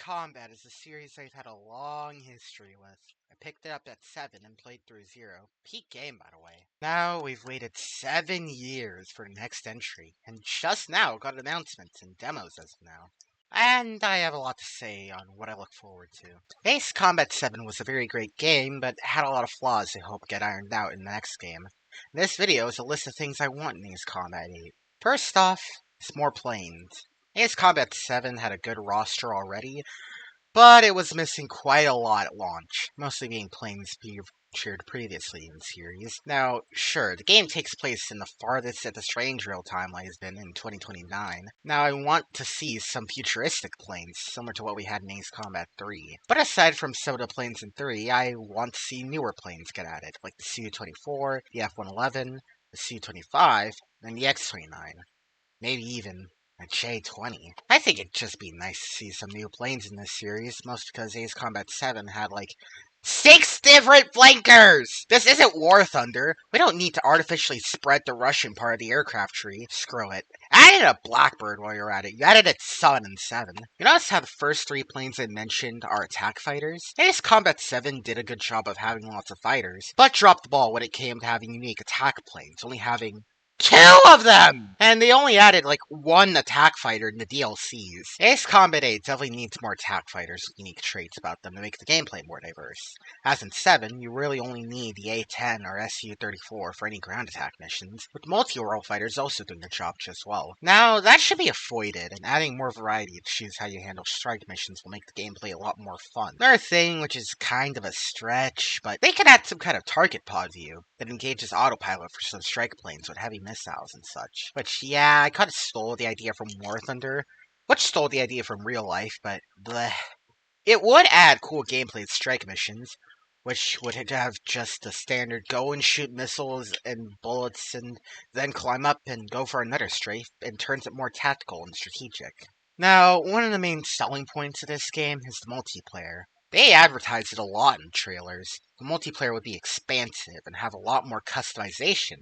Combat is a series I've had a long history with. I picked it up at 7 and played through 0. Peak game, by the way. Now we've waited 7 years for the next entry, and just now got announcements and demos as of now. And I have a lot to say on what I look forward to. Ace Combat 7 was a very great game, but had a lot of flaws I hope get ironed out in the next game. This video is a list of things I want in Ace Combat 8. First off, it's more planes. Ace Combat 7 had a good roster already, but it was missing quite a lot at launch, mostly being planes featured previously in the series. Now, sure, the game takes place in the farthest that the Strange Rail timeline has been in 2029. Now, I want to see some futuristic planes, similar to what we had in Ace Combat 3. But aside from some of the planes in 3, I want to see newer planes get added, like the Su-24, the F-111, the Su-25, and the X-29. Maybe even a J-20. I think it'd just be nice to see some new planes in this series, most because Ace Combat 7 had, 6 different flankers! This isn't War Thunder. We don't need to artificially spread the Russian part of the aircraft tree. Screw it. Add in a Blackbird while you're at it. You added it 7 and 7. You notice how the first 3 planes I mentioned are attack fighters? Ace Combat 7 did a good job of having lots of fighters, but dropped the ball when it came to having unique attack planes, only having 2 of them! And they only added, 1 attack fighter in the DLCs. Ace Combat 8 definitely needs more attack fighters with unique traits about them to make the gameplay more diverse. As in 7, you really only need the A-10 or Su-34 for any ground attack missions, with multi-role fighters also doing the job just well. Now, that should be avoided, and adding more variety to choose how you handle strike missions will make the gameplay a lot more fun. Another thing, which is kind of a stretch, but they could add some kind of target pod view that engages autopilot for some strike planes with heavy missiles and such. Which, yeah, I kind of stole the idea from War Thunder, which stole the idea from real life, but bleh. It would add cool gameplay to strike missions, which would have just the standard go and shoot missiles and bullets and then climb up and go for another strafe, and turns it more tactical and strategic. Now, one of the main selling points of this game is the multiplayer. They advertised it a lot in trailers. The multiplayer would be expansive and have a lot more customization,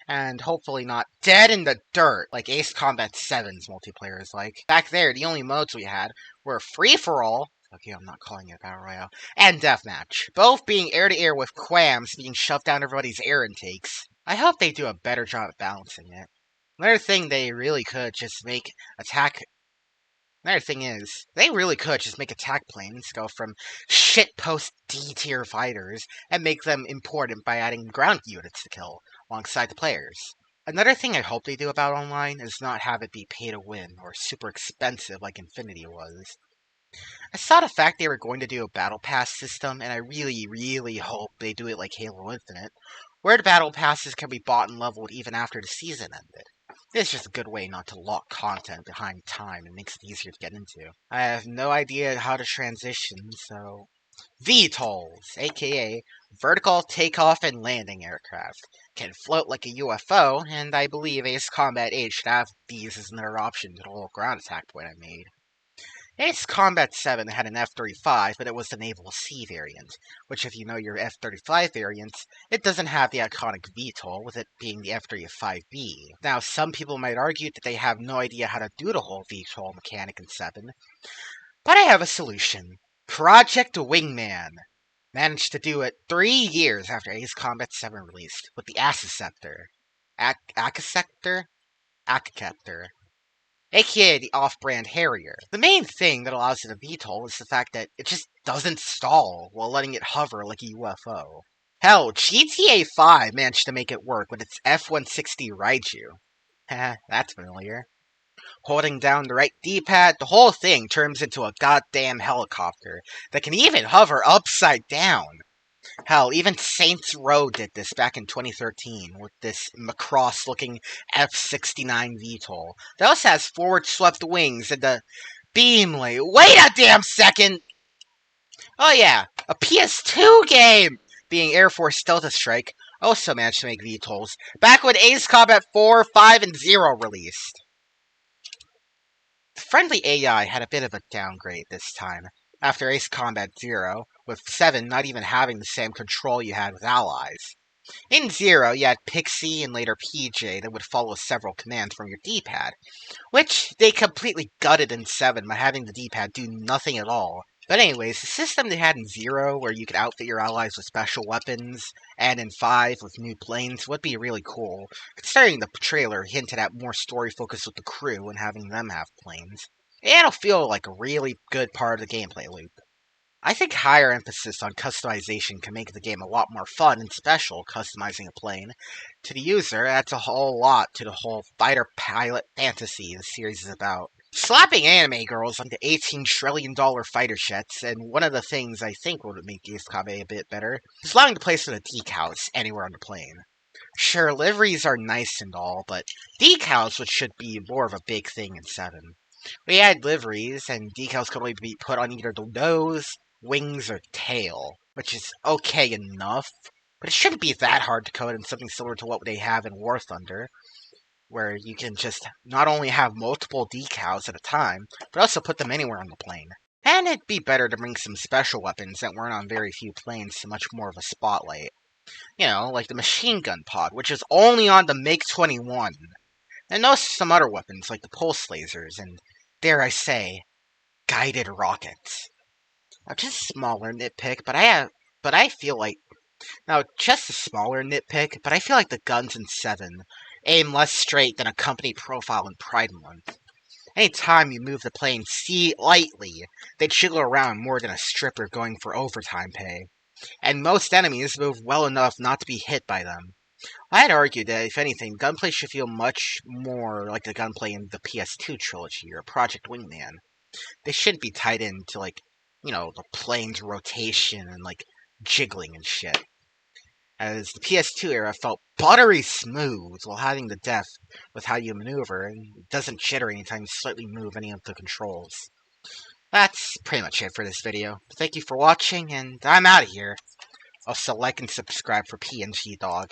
and hopefully not dead in the dirt like Ace Combat 7's multiplayer is like. Back there, the only modes we had were free-for-all, okay, I'm not calling it Battle Royale, and Deathmatch, both being air-to-air with quams being shoved down everybody's air intakes. I hope they do a better job at balancing it. Another thing they really could just make attack Another thing is, they really could just make attack planes go from shitpost D-tier fighters and make them important by adding ground units to kill alongside the players. Another thing I hope they do about online is not have it be pay to win or super expensive like Infinity was. I saw the fact they were going to do a battle pass system, and I really hope they do it like Halo Infinite, where the battle passes can be bought and leveled even after the season ended. It's just a good way not to lock content behind time and makes it easier to get into. I have no idea how to transition, so... VTOLs, aka Vertical Takeoff and Landing Aircraft, can float like a UFO, and I believe Ace Combat 8 should have these as another option to the whole ground attack point I made. Ace Combat 7 had an F-35, but it was the Naval C variant, which if you know your F-35 variants, it doesn't have the iconic VTOL, with it being the F-35B. Now, some people might argue that they have no idea how to do the whole VTOL mechanic in 7, but I have a solution. Project Wingman managed to do it 3 years after Ace Combat 7 released, with the Acceptor. Acceptor? Aka the off-brand Harrier. The main thing that allows it to VTOL is the fact that it just doesn't stall while letting it hover like a UFO. Hell, GTA 5 managed to make it work with its F-160 Raiju. Heh, that's familiar. Holding down the right D-pad, the whole thing turns into a goddamn helicopter that can even hover upside down. Hell, even Saints Row did this back in 2013 with this Macross-looking F-69 VTOL. That also has forward-swept wings and the beamly... Wait a damn second! Oh yeah, a PS2 game! Being Air Force Delta Strike also managed to make VTOLs back when Ace Combat 4, 5, and 0 released. The friendly AI had a bit of a downgrade this time, after Ace Combat 0, with 7 not even having the same control you had with allies. In Zero, you had Pixie and later PJ that would follow several commands from your D-pad, which they completely gutted in 7 by having the D-pad do nothing at all. But anyways, the system they had in Zero, where you could outfit your allies with special weapons, and in 5 with new planes, would be really cool, considering the trailer hinted at more story focus with the crew and having them have planes. It'll feel like a really good part of the gameplay loop. I think higher emphasis on customization can make the game a lot more fun and special. Customizing a plane to the user adds a whole lot to the whole fighter pilot fantasy the series is about. Slapping anime girls onto $18 trillion fighter jets, and one of the things I think would make Yusukabe a bit better, is allowing the placement of decals anywhere on the plane. Sure, liveries are nice and all, but decals which should be more of a big thing in 7. We had liveries, and decals could only be put on either the nose, wings, or tail, which is okay enough, but it shouldn't be that hard to code in something similar to what they have in War Thunder, where you can just not only have multiple decals at a time, but also put them anywhere on the plane. And it'd be better to bring some special weapons that weren't on very few planes to much more of a spotlight. You know, like the machine gun pod, which is only on the MiG-21. And also some other weapons, like the pulse lasers, and, dare I say, guided rockets. Now, just a smaller nitpick, but I feel like the guns in 7 aim less straight than a company profile in Pride Month. Anytime you move the plane lightly, they jiggle around more than a stripper going for overtime pay. And most enemies move well enough not to be hit by them. I'd argue that, if anything, gunplay should feel much more like the gunplay in the PS2 trilogy or Project Wingman. They shouldn't be tied into, the plane's rotation and, jiggling and shit. As the PS2 era felt buttery smooth while having the depth with how you maneuver, and it doesn't jitter anytime you slightly move any of the controls. That's pretty much it for this video. Thank you for watching, and I'm out of here. Also, like and subscribe for PNG Dog.